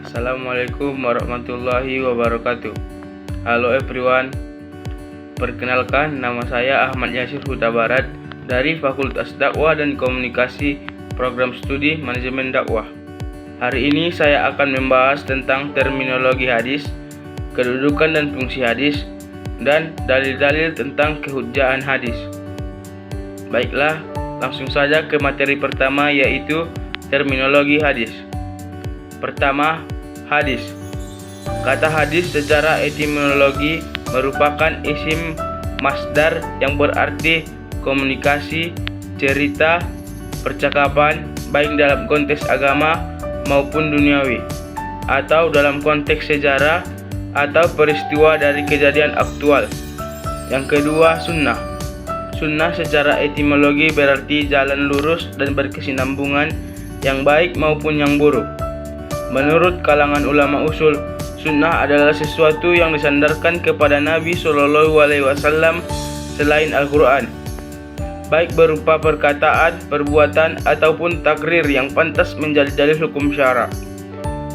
Assalamualaikum warahmatullahi wabarakatuh. Halo everyone. Perkenalkan, nama saya Ahmad Yasir Huta Barat dari Fakultas Dakwah dan Komunikasi Program Studi Manajemen Dakwah. Hari ini saya akan membahas tentang terminologi hadis, kedudukan dan fungsi hadis, dan dalil-dalil tentang kehujjaan hadis. Baiklah, langsung saja ke materi pertama, yaitu terminologi hadis. Pertama, hadis. Kata hadis secara etimologi merupakan isim masdar yang berarti komunikasi, cerita, percakapan, baik dalam konteks agama maupun duniawi, atau dalam konteks sejarah atau peristiwa dari kejadian aktual. Yang kedua, sunnah. Sunnah secara etimologi berarti jalan lurus dan berkesinambungan yang baik maupun yang buruk. Menurut kalangan ulama usul, sunnah adalah sesuatu yang disandarkan kepada Nabi SAW selain Al-Quran, baik berupa perkataan, perbuatan, ataupun takrir yang pantas menjadi dalil hukum syara.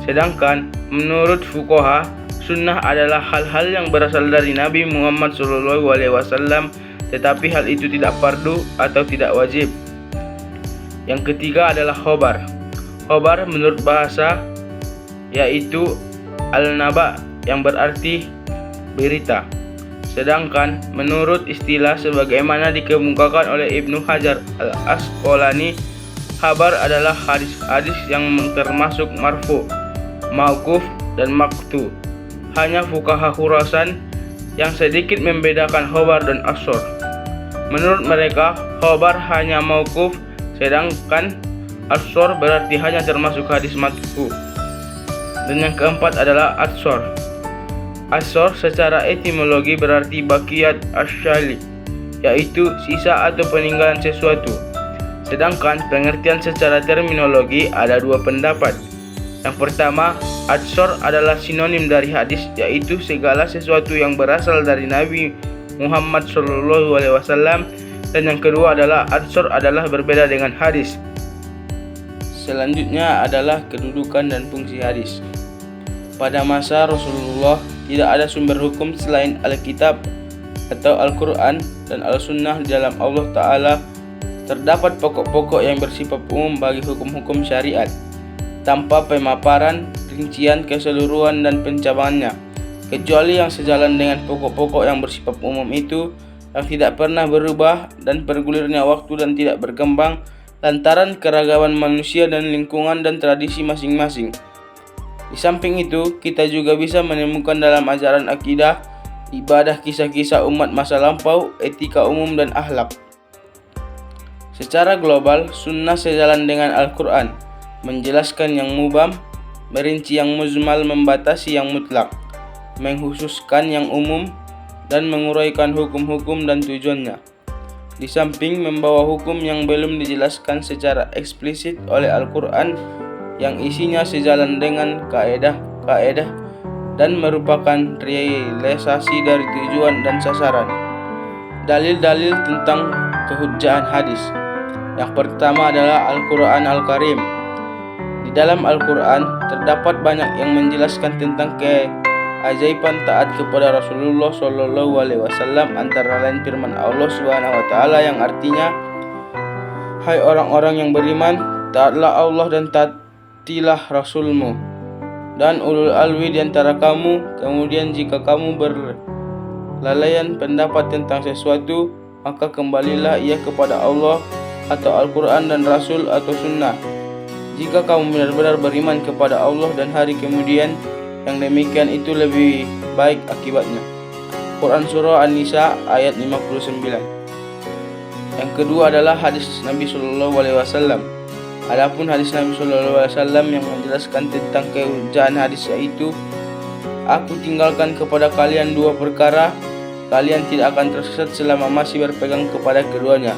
Sedangkan menurut fuqaha, sunnah adalah hal-hal yang berasal dari Nabi Muhammad SAW, tetapi hal itu tidak fardu atau tidak wajib. Yang ketiga adalah khobar. Khobar menurut bahasa yaitu al-naba yang berarti berita. Sedangkan menurut istilah sebagaimana dikemukakan oleh Ibnu Hajar al-Asqalani, khabar adalah hadis-hadis yang termasuk marfu, mauquf, dan maqtu. Hanya fuqaha Khurasan yang sedikit membedakan khobar dan as-sor. Menurut mereka, khobar hanya mauquf, sedangkan as-sor berarti hanya termasuk hadis marfu. Dan yang keempat adalah as-sor. As-sor secara etimologi berarti bakiyat asy-syai', yaitu sisa atau peninggalan sesuatu. Sedangkan pengertian secara terminologi ada dua pendapat. Yang pertama, as-sor adalah sinonim dari hadis, yaitu segala sesuatu yang berasal dari Nabi Muhammad SAW. Dan yang kedua adalah as-sor adalah berbeda dengan hadis. Selanjutnya adalah kedudukan dan fungsi hadis. Pada masa Rasulullah tidak ada sumber hukum selain Alkitab atau Al-Quran dan Al-Sunnah. Di dalam Allah Ta'ala terdapat pokok-pokok yang bersifat umum bagi hukum-hukum syariat, tanpa pemaparan, rincian, keseluruhan, dan pencabangannya, kecuali yang sejalan dengan pokok-pokok yang bersifat umum itu, yang tidak pernah berubah dan bergulirnya waktu dan tidak berkembang lantaran keragaman manusia dan lingkungan dan tradisi masing-masing. Di samping itu, kita juga bisa menemukan dalam ajaran akidah, ibadah, kisah-kisah umat masa lampau, etika umum, dan akhlak. Secara global, sunnah sejalan dengan Al-Quran, menjelaskan yang mubham, merinci yang mujmal, membatasi yang mutlak, mengkhususkan yang umum, dan menguraikan hukum-hukum dan tujuannya. Di samping membawa hukum yang belum dijelaskan secara eksplisit oleh Al-Quran, yang isinya sejalan dengan kaedah-kaedah dan merupakan realisasi dari tujuan dan sasaran. Dalil-dalil tentang kehujjaan hadis. Yang pertama adalah Al-Quran Al-Karim. Di dalam Al-Quran terdapat banyak yang menjelaskan tentang keajaiban taat kepada Rasulullah SAW, antara lain firman Allah SWT yang artinya, "Hai orang-orang yang beriman, taatlah Allah dan taatilah Rasulmu dan ulul alwi di antara kamu. Kemudian jika kamu berlalayan pendapat tentang sesuatu, maka kembalilah ia kepada Allah atau Al-Quran dan Rasul atau Sunnah. Jika kamu benar-benar beriman kepada Allah dan hari kemudian, yang demikian itu lebih baik akibatnya." Quran Surah An-Nisa ayat 59. Yang kedua adalah hadis Nabi SAW. Adapun hadis Nabi SAW yang menjelaskan tentang kehujjaan hadis, yaitu, "Aku tinggalkan kepada kalian dua perkara, kalian tidak akan tersesat selama masih berpegang kepada keduanya,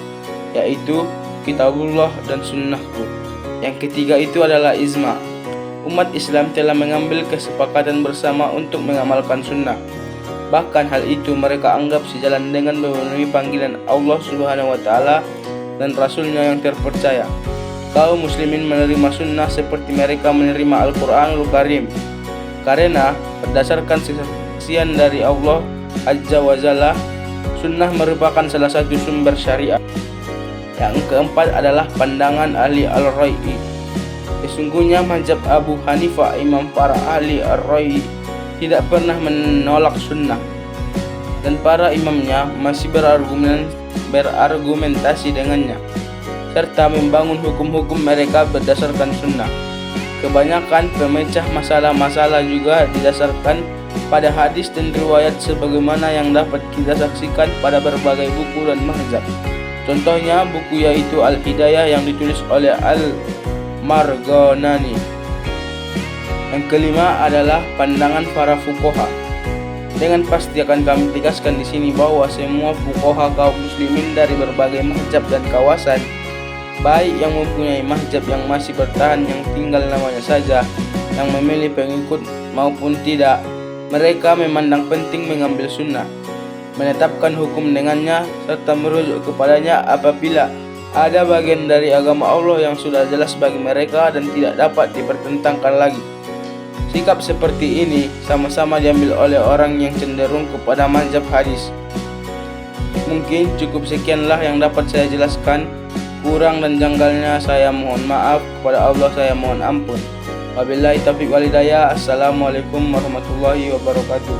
yaitu kitabullah dan sunnahku." Yang ketiga itu adalah ijma'. Umat Islam telah mengambil kesepakatan bersama untuk mengamalkan sunnah. Bahkan hal itu mereka anggap sejalan dengan memenuhi panggilan Allah Subhanahu wa Ta'ala dan Rasulnya yang terpercaya. kaum muslimin menerima sunnah seperti mereka menerima Al-Quranul Karim. Karena berdasarkan kesaksian dari Allah Azza wa Jalla, sunnah merupakan salah satu sumber syariat. Yang keempat adalah pandangan ahli al-Rai'i. Sesungguhnya mazhab Abu Hanifah, imam para ahli al-Rai'i, tidak pernah menolak sunnah, dan para imamnya masih berargumentasi dengannya, serta membangun hukum-hukum mereka berdasarkan sunnah. Kebanyakan pemecah masalah-masalah juga didasarkan pada hadis dan riwayat sebagaimana yang dapat kita saksikan pada berbagai buku dan mazhab. Contohnya buku yaitu Al-Hidayah yang ditulis oleh Al-Marghanani. Yang kelima adalah pandangan para fuqaha. Dengan pasti akan kami tegaskan di sini bahwa semua fuqaha kaum muslimin dari berbagai mazhab dan kawasan, baik yang mempunyai mazhab yang masih bertahan yang tinggal namanya saja, yang memilih pengikut maupun tidak, mereka memandang penting mengambil sunnah, menetapkan hukum dengannya, serta merujuk kepadanya apabila ada bagian dari agama Allah yang sudah jelas bagi mereka dan tidak dapat dipertentangkan lagi. Sikap seperti ini sama-sama diambil oleh orang yang cenderung kepada mazhab hadis. Mungkin cukup sekianlah yang dapat saya jelaskan. Kurang dan janggalnya saya mohon maaf, kepada Allah saya mohon ampun. Wabillahi taufiq wal hidayah. Assalamualaikum warahmatullahi wabarakatuh.